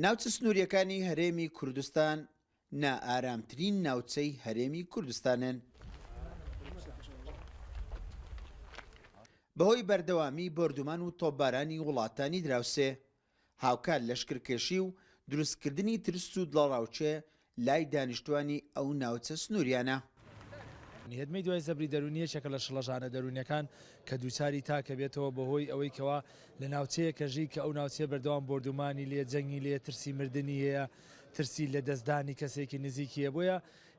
ناوچە سنووریەکانی هەرێمی کوردستان نائارامترین ناوچەی هەرێمی کوردستانن. بەهۆی بەردەوامی بردومان و تۆپبارانی وڵاتانی دراوسێ، هاوکات لەشکرکێشی و دروستکردنی ترس و دڵڕاوچێ لای دانیشتوانی ئەو ناوچە سنووریانە. هێدمەی دوای زەبری دەرونیەکێکە لە شڵەژانە دەرونیەکان کە دووچاری تاکە بێتەوە بەهۆی ئەوەی کەوا لە ناوچەیەکە ژی کە ئەو ناوچەیە بەردەوام بردومانی لێ، جەنگی لێ، ترسی مردنی هەیە، ترسی لە دەستدانی کەسێکی نزیکیە. بۆیە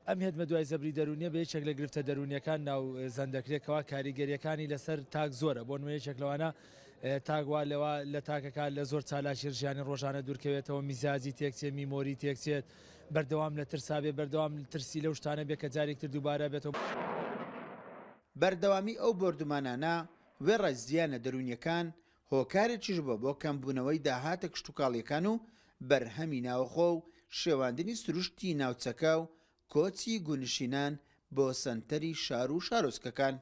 ئەم هێدمە دوای زەبری دەرونیە بە یەکێک لە گرفتە دەرونیەکان ناو زەندەکرێکەوە کاریگەریەکانی لەسەر تاک زۆرە. بۆ نمونە یەکێک لەوانە تاگوا لەوە لە تاکەکە لە زۆر چالاشی ژیانی ڕۆژانە دوورکەوێتەوە، میزاجی تێکچێت، میمۆری تێکچێت، بەردەوام لە ترسابێ، بەردەوام ترسی لەو شتانە بێ کە جارێکتر دووبارە بێتەوە. بەردەوامی ئەو بردومانانە وێڕە زیانە دەرونیەکان هۆکارێکیش بووە بۆ کەمبوونەوەی داهاتە کشتتوکاڵیەکان و بەرهەمی ناوخۆ و شێواندنی سروشتی ناوچەکە و کۆچی گونشینان بۆ سەنتەری شار و شارۆچکەکان.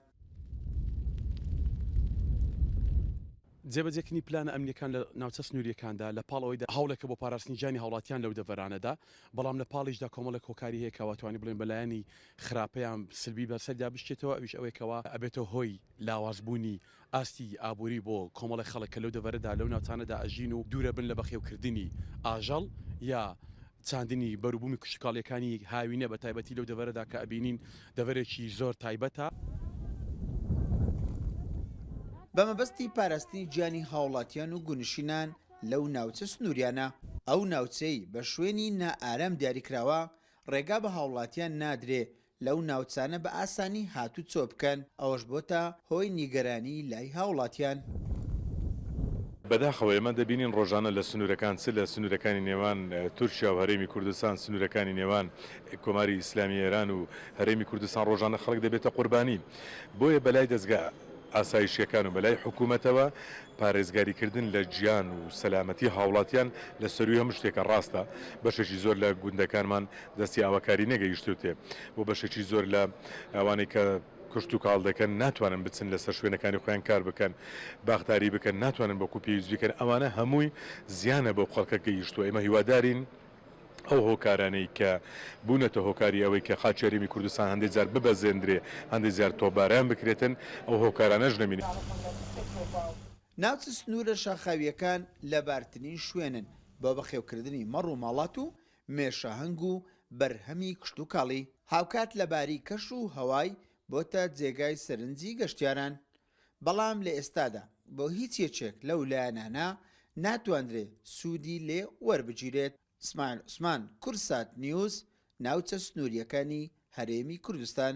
جێبەجێکنی پلانە ئەمنیەکان لە ناوچە سنووریەکاندا لە پاڵەوەیدا هەوڵێکە بۆ پاراستنی جانی هاوڵاتیان لەو دەڤەرانەدا، بەڵام لە پاڵیشدا کۆمەڵێک هۆکاری هەیە کەواتوانی بڵێن بەلایەنی خراپەیان سلبی بەسەردا بشتێتەوە، ئەویش ئەوەیەکەوە ئەبێتەوە هۆی لاوازبوونی ئاستی ئابووری بۆ کۆمەڵی خەڵک کە لەو دەڤەرەدا لەو ناوچانەدا ئەژین و دوورە بن لە بەخێوکردنی ئاژەڵ یا چاندنی بەروبوومی کوشتتوکاڵیەکانی هاوینە بە تایبەتی لەو دەڤەرەدا کە ئەبینین دەڤەرێکی زۆر تایبەتە. بەمەبەستی پاراستنی گیانی هاوڵاتیان و گونشینان لەو ناوچە سنووریانە، ئەو ناوچەی بە شوێنی نائارام دیاریکراوە ڕێگا بە هاوڵاتیان نادرێ لەو ناوچانە بە ئاسانی هاتوو چۆ بکەن، ئەوەش بۆتە هۆی نیگەرانی لای هاوڵاتیان. بەداخەوە ئێمە دەبینین ڕۆژانە لە سنوورەکان چ لە سنوورەکانی نێوان تورکیا و هەرێمی کوردستان، سنوورەکانی نێوان کۆماری ئیسلامی ئێران و هەرێمی کوردستان ڕۆژانە خەڵک دەبێتە قوربانی. بۆیە بەلای دەستگا ئاسایشیەکان و بەلای حکوومەتەوە پارێزگاریکردن لە گیان و سەلامەتی هاوڵاتیان لە سەروی هەموو شتێکە ڕاستە. بەشێکی زۆر لە گوندەکانمان دەستی ئاواکاری نەگەیشتوتێ، بۆ بەشێکی زۆر لە ئەوانەی کە کشت و کاڵ دەکەن ناتوانن بچن لەسەر شوێنەکانی خۆیان کار بکەن، باختاری بکەن، ناتوانن بۆ کوپیویست بکەن. ئەوانە هەمووی زیانە بۆ خەڵکە گەیشتووە. ئێمە هیوادارین ئەو هۆکارانەی کە بوونەتە هۆکاری ئەوەی کە خاچێریمی کوردستان هەندێک جار ببەزێندرێ، هەندێک جار تۆپباران بکرێتن، ئەو هۆکارانەش نەبینی. ناوچە سنوورە شاخاویەکان لە بارترین شوێنن بۆ بەخێوکردنی مەڕ و ماڵات و مێشەهنگ و بەرهەمی کشتتوکاڵی. هاوکات لەباری کەش و هەوای بۆتە جێگای سەرنجی گەشتیاران. بەڵام لە ئێستادا بۆ هیچ یەکێک لەو لایەنانە ناتوانرێت سوودی لێ وەربگیرێت. ئیسماعیل عوسمان، کورسات نیوز، ناوچە سنووریەکانی هەرێمی کوردستان.